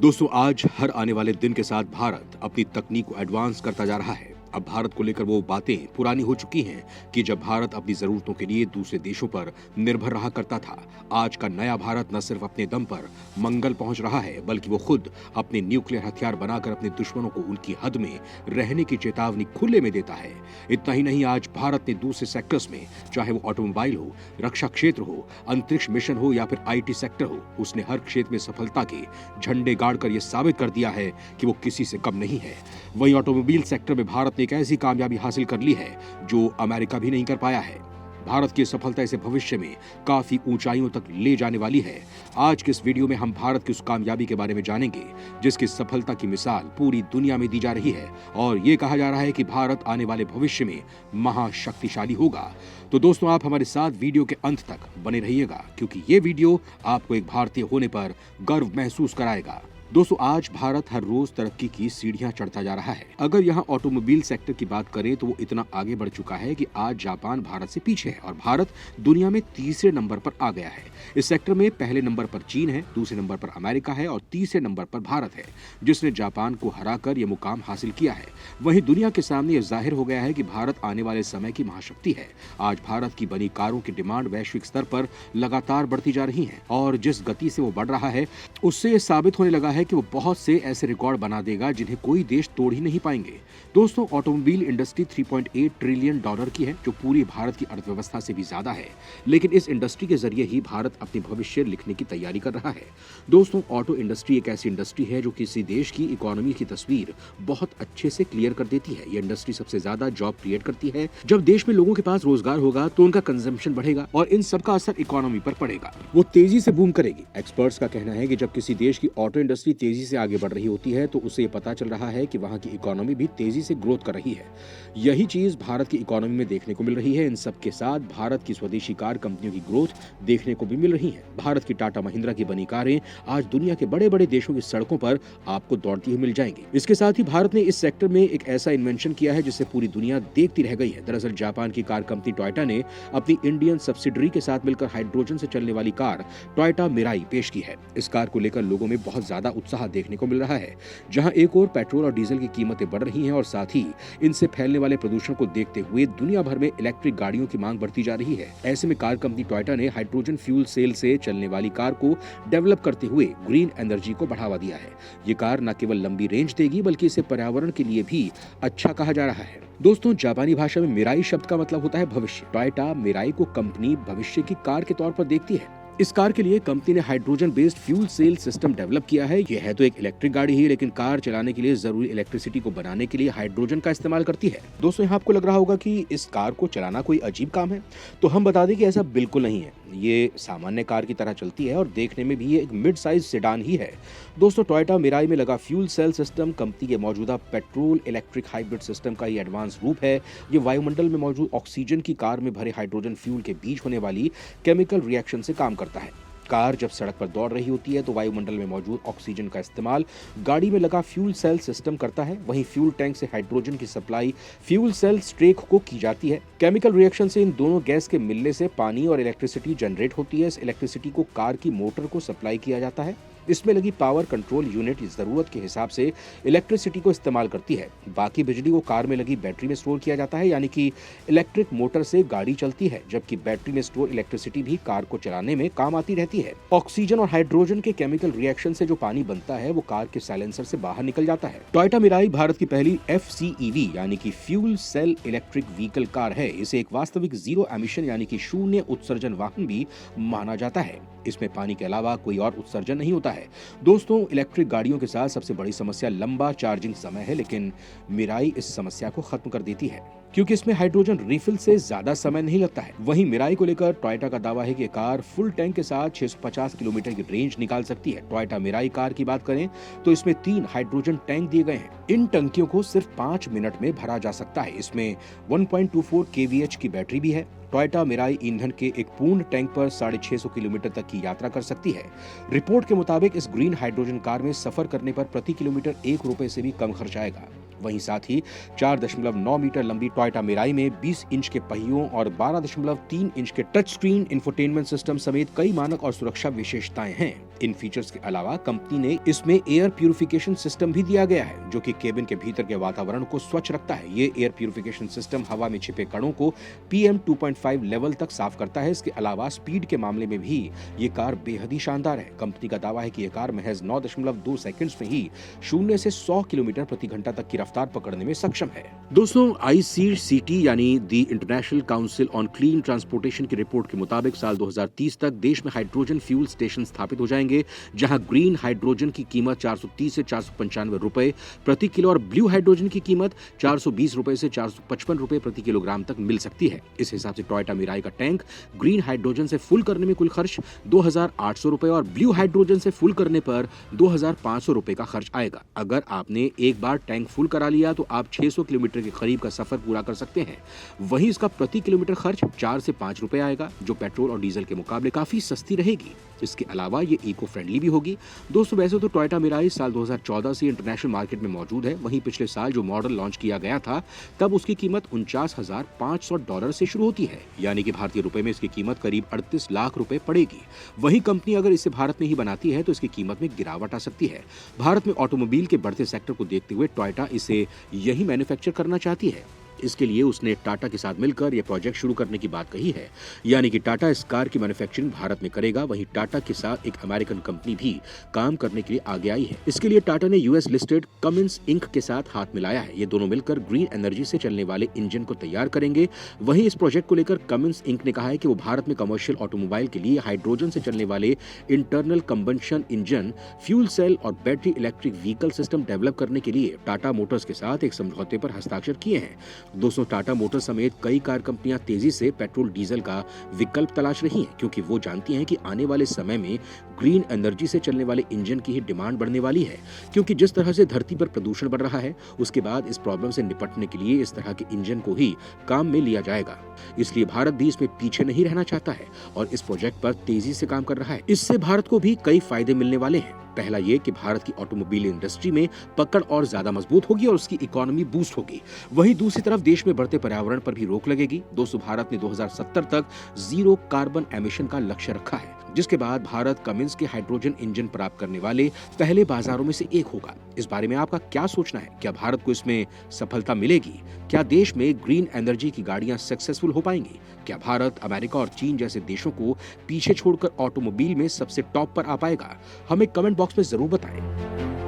दोस्तों, आज हर आने वाले दिन के साथ भारत अपनी तकनीक को एडवांस करता जा रहा है। अब भारत को लेकर वो बातें पुरानी हो चुकी हैं कि जब भारत अपनी जरूरतों के लिए दूसरे देशों पर निर्भर रहा करता था। आज का नया भारत न सिर्फ अपने दम पर मंगल पहुंच रहा है, बल्कि वो खुद अपने न्यूक्लियर हथियार बनाकर अपने दुश्मनों को उनकी हद में रहने की चेतावनी खुले में देता है। इतना ही नहीं, आज भारत ने दूसरे सेक्टर्स में, चाहे वो ऑटोमोबाइल हो, रक्षा क्षेत्र हो, अंतरिक्ष मिशन हो या फिर IT सेक्टर हो, उसने हर क्षेत्र में सफलता के झंडे गाड़कर यह साबित कर दिया है कि वो किसी से कम नहीं है। वहीं ऑटोमोबाइल सेक्टर में भारत ने एक ऐसी कामयाबी हासिल कर ली है जो अमेरिका भी नहीं कर पाया है। भारत की सफलता इसे भविष्य में काफी ऊंचाइयों तक ले जाने वाली है। आज के इस वीडियो में हम भारत की उस कामयाबी के बारे में जानेंगे जिसकी सफलता की मिसाल पूरी दुनिया में दी जा रही है, और ये कहा जा रहा है कि भारत आने वाले भविष्य में महाशक्तिशाली होगा। तो दोस्तों, आप हमारे साथ वीडियो के अंत तक बने रहिएगा, क्योंकि ये वीडियो आपको एक भारतीय होने पर गर्व महसूस कराएगा। दोस्तों, आज भारत हर रोज तरक्की की सीढ़ियां चढ़ता जा रहा है। अगर यहाँ ऑटोमोबाइल सेक्टर की बात करें तो वो इतना आगे बढ़ चुका है कि आज जापान भारत से पीछे है और भारत दुनिया में तीसरे नंबर पर आ गया है। इस सेक्टर में पहले नंबर पर चीन है, दूसरे नंबर पर अमेरिका है और तीसरे नंबर पर भारत है, जिसने जापान को हराकर यह मुकाम हासिल किया है। वहीं दुनिया के सामने यह जाहिर हो गया है कि भारत आने वाले समय की महाशक्ति है। आज भारत की बनी कारों की डिमांड वैश्विक स्तर पर लगातार बढ़ती जा रही है और जिस गति से वो बढ़ रहा है उससे यह साबित होने लगा है कि वो बहुत से ऐसे रिकॉर्ड बना देगा जिन्हें कोई देश तोड़ ही नहीं पाएंगे। दोस्तों, ऑटोमोबाइल इंडस्ट्री $3.8 ट्रिलियन की है, जो पूरी भारत की अर्थव्यवस्था से भी ज्यादा है। लेकिन इस इंडस्ट्री के जरिए ही भारत अपनी भविष्य लिखने की तैयारी कर रहा है। दोस्तों, ऑटो इंडस्ट्री एक ऐसी इंडस्ट्री है जो किसी देश की इकोनॉमी की तस्वीर बहुत अच्छे से क्लियर कर देती है। ये इंडस्ट्री सबसे ज्यादा जॉब क्रिएट करती है। जब देश में लोगों के पास रोजगार होगा तो उनका कंजम्पशन बढ़ेगा और इन सबका असर इकोनॉमी पर पड़ेगा। वो तेजी से बूम करेगी। एक्सपर्ट्स का कहना है कि जब किसी देश की ऑटो इंडस्ट्री तेजी से आगे बढ़ रही होती है तो उसे ये पता चल रहा है कि वहां की इकोनॉमी भी तेजी से ग्रोथ कर रही है। यही चीज भारत की इकोनॉमी में देखने को मिल रही है। इन सब के साथ भारत की स्वदेशी कार कंपनियों की ग्रोथ देखने को भी मिल रही है। भारत की टाटा महिंद्रा की बनी कारें आज दुनिया के बड़े बड़े देशों की सड़कों पर आपको दौड़ती हुई मिल जाएंगी। इसके साथ ही भारत ने इस सेक्टर में एक ऐसा इन्वेंशन किया है जिसे पूरी दुनिया देखती रह गई है। दरअसल जापान की कार कंपनी टोयोटा ने अपनी इंडियन सब्सिडरी के साथ मिलकर हाइड्रोजन से चलने वाली कार टोयोटा मिराई पेश की है। इस कार को लेकर लोगों में बहुत ज्यादा उत्साह देखने को मिल रहा है। जहां एक और पेट्रोल और डीजल की कीमतें बढ़ रही हैं और साथ ही इनसे फैलने वाले प्रदूषण को देखते हुए दुनिया भर में इलेक्ट्रिक गाड़ियों की मांग बढ़ती जा रही है। ऐसे में कार कंपनी टोयोटा ने हाइड्रोजन फ्यूल सेल से चलने वाली कार को डेवलप करते हुए ग्रीन एनर्जी को बढ़ावा दिया है। ये कार न केवल लंबी रेंज देगी बल्कि इसे पर्यावरण के लिए भी अच्छा कहा जा रहा है। दोस्तों, जापानी भाषा में मिराई शब्द का मतलब होता है भविष्य। टोयोटा मिराई को कंपनी भविष्य की कार के तौर पर देखती है। इस कार के लिए कंपनी ने hydrogen based fuel cell system develop किया है। यह है तो एक इलेक्ट्रिक गाड़ी ही, लेकिन कार चलाने के लिए जरूरी इलेक्ट्रिसिटी को बनाने के लिए हाइड्रोजन का इस्तेमाल करती है। दोस्तों, यहाँ आपको लग रहा होगा कि इस कार को चलाना कोई अजीब काम है, तो हम बता दें कि ऐसा बिल्कुल नहीं है। ये सामान्य कार की तरह चलती है और देखने में भी ये एक मिड साइज सेडान ही है। दोस्तों, टोयोटा मिराई में लगा फ्यूल सेल सिस्टम कंपनी के मौजूदा पेट्रोल इलेक्ट्रिक हाइब्रिड सिस्टम का ये एडवांस रूप है। ये वायुमंडल में मौजूद ऑक्सीजन की कार में भरे हाइड्रोजन फ्यूल के बीच होने वाली केमिकल रिएक्शन से काम करता है। कार जब सड़क पर दौड़ रही होती है तो वायुमंडल में मौजूद ऑक्सीजन का इस्तेमाल गाड़ी में लगा फ्यूल सेल सिस्टम करता है। वहीं फ्यूल टैंक से हाइड्रोजन की सप्लाई फ्यूल सेल स्ट्रेक को की जाती है। केमिकल रिएक्शन से इन दोनों गैस के मिलने से पानी और इलेक्ट्रिसिटी जनरेट होती है। इस इलेक्ट्रिसिटी को कार की मोटर को सप्लाई किया जाता है। इसमें लगी पावर कंट्रोल यूनिट जरूरत के हिसाब से इलेक्ट्रिसिटी को इस्तेमाल करती है। बाकी बिजली को कार में लगी बैटरी में स्टोर किया जाता है, यानी कि इलेक्ट्रिक मोटर से गाड़ी चलती है, जबकि बैटरी में स्टोर इलेक्ट्रिसिटी भी कार को चलाने में काम आती रहती है। ऑक्सीजन और हाइड्रोजन के केमिकल रिएक्शन से जो पानी बनता है वो कार के साइलेंसर से बाहर निकल जाता है। टोयोटा मिराई भारत की पहली FCEV यानी कि fuel cell electric vehicle car है। इसे एक वास्तविक जीरो एमिशन यानी कि शून्य उत्सर्जन वाहन भी माना जाता है। इसमें पानी के अलावा कोई और उत्सर्जन नहीं होता है। दोस्तों, इलेक्ट्रिक गाड़ियों के साथ सबसे बड़ी समस्या लंबा चार्जिंग समय है, लेकिन मिराई इस समस्या को खत्म कर देती है क्योंकि इसमें हाइड्रोजन रिफिल से ज्यादा समय नहीं लगता है। वहीं मिराई को लेकर टोयोटा का दावा है कि कार फुल टैंक के साथ 650 किलोमीटर की रेंज निकाल सकती है। टोयोटा मिराई कार की बात करें तो इसमें 3 हाइड्रोजन टैंक दिए गए हैं। इन टंकियों को सिर्फ 5 मिनट में भरा जा सकता है। इसमें 1.24 kVh की बैटरी भी है। टोयोटा मिराई ईंधन के एक पूर्ण टैंक पर 650 किलोमीटर तक की यात्रा कर सकती है। रिपोर्ट के मुताबिक इस ग्रीन हाइड्रोजन कार में सफर करने पर प्रति किलोमीटर ₹1 से भी कम खर्च आएगा। वहीं साथ ही 4.9 मीटर लंबी टोयोटा मिराई में 20 इंच के पहियों और 12.3 इंच के टच स्क्रीन इंफोटेनमेंट सिस्टम समेत कई मानक और सुरक्षा विशेषताएं हैं। इन फीचर्स के अलावा कंपनी ने इसमें एयर प्यूरिफिकेशन सिस्टम भी दिया गया है, जो कि केबिन के भीतर के वातावरण को स्वच्छ रखता है। ये एयर प्यूरिफिकेशन सिस्टम हवा में छिपे कणों को PM 2.5 लेवल तक साफ करता है। इसके अलावा स्पीड के मामले में भी ये कार बेहद ही शानदार है। कंपनी का दावा है कि ये कार महज 9.2 सेकंड्स में ही 0 से 100 किलोमीटर प्रति घंटा तक की रफ्तार पकड़ने में सक्षम है। दोस्तों, ICCT यानी the international council on clean transportation की रिपोर्ट के मुताबिक साल 2030 तक देश में हाइड्रोजन फ्यूल स्टेशन स्थापित हो जाएंगे, जहां ग्रीन हाइड्रोजन की कीमत 430 से 495 रुपए प्रति किलो और ब्लू हाइड्रोजन की कीमत 420 रुपए से 455 रुपए प्रति किलोग्राम तक मिल सकती है। इस हिसाब से टोयोटा मिराई का टैंक ग्रीन हाइड्रोजन से फुल करने में कुल खर्च 2,800 रुपए और ब्लू हाइड्रोजन से फुल करने पर 2,500 रुपए का खर्च आएगा। अगर आपने एक बार टैंक फुल करा लिया तो आप 600 किलोमीटर के करीब का सफर पूरा कर सकते हैं। वहीं इसका प्रति किलोमीटर खर्च 4 से 5 रुपए आएगा, जो पेट्रोल और डीजल के मुकाबले काफी सस्ती रहेगी। इसके अलावा ये इको फ्रेंडली भी होगी। दोस्तों, वैसे तो टोयोटा मिराई साल 2014 से इंटरनेशनल मार्केट में मौजूद है। वहीं पिछले साल जो मॉडल लॉन्च किया गया था तब उसकी कीमत $49,500 से शुरू होती है, यानी कि भारतीय रुपए में इसकी कीमत करीब 38 लाख रुपए पड़ेगी। वहीं कंपनी अगर इसे भारत में ही बनाती है तो इसकी कीमत में गिरावट आ सकती है। भारत में ऑटोमोबाइल के बढ़ते सेक्टर को देखते हुए टोयोटा इसे यही मैन्युफैक्चर करना चाहती है। इसके लिए उसने टाटा के साथ मिलकर यह प्रोजेक्ट शुरू करने की बात कही है, यानी कि टाटा इस कार की मैन्युफैक्चरिंग भारत में करेगा। वहीं टाटा के साथ एक अमेरिकन कंपनी भी काम करने के लिए आगे आई है। इसके लिए टाटा ने US लिस्टेड कमिंस इंक के साथ हाथ मिलाया है। ये दोनों मिलकर ग्रीन एनर्जी से चलने वाले इंजन को तैयार करेंगे। वहीं इस प्रोजेक्ट को लेकर कमिंस इंक ने कहा है कि वो भारत में कमर्शियल ऑटोमोबाइल के लिए हाइड्रोजन से चलने वाले internal combustion engine, fuel cell और battery electric vehicle system develop करने के लिए टाटा मोटर्स के साथ एक समझौते पर हस्ताक्षर किए हैं। दोस्तों, टाटा मोटर्स समेत कई कार कंपनियां तेजी से पेट्रोल डीजल का विकल्प तलाश रही हैं, क्योंकि वो जानती हैं कि आने वाले समय में ग्रीन एनर्जी से चलने वाले इंजन की ही डिमांड बढ़ने वाली है। क्योंकि जिस तरह से धरती पर प्रदूषण बढ़ रहा है, उसके बाद इस प्रॉब्लम से निपटने के लिए इस तरह के इंजन को ही काम में लिया जाएगा। इसलिए भारत भी इसमें पीछे नहीं रहना चाहता है और इस प्रोजेक्ट पर तेजी से काम कर रहा है। इससे भारत को भी कई फायदे मिलने वाले हैं। पहला ये कि भारत की ऑटोमोबाइल इंडस्ट्री में पकड़ और ज्यादा मजबूत होगी और उसकी इकोनॉमी बूस्ट होगी। वहीं दूसरी तरफ देश में बढ़ते पर्यावरण पर भी रोक लगेगी। दोस्तों, भारत ने 2070 तक जीरो कार्बन एमिशन का लक्ष्य रखा है, जिसके बाद भारत कमिंस के हाइड्रोजन इंजन प्राप्त करने वाले पहले बाजारों में से एक होगा। इस बारे में आपका क्या सोचना है? क्या भारत को इसमें सफलता मिलेगी? क्या देश में ग्रीन एनर्जी की गाड़ियां सक्सेसफुल हो पाएंगी? क्या भारत अमेरिका और चीन जैसे देशों को पीछे छोड़कर ऑटोमोबाइल में सबसे टॉप पर आ पाएगा? हमें कमेंट बॉक्स में जरूर बताएं।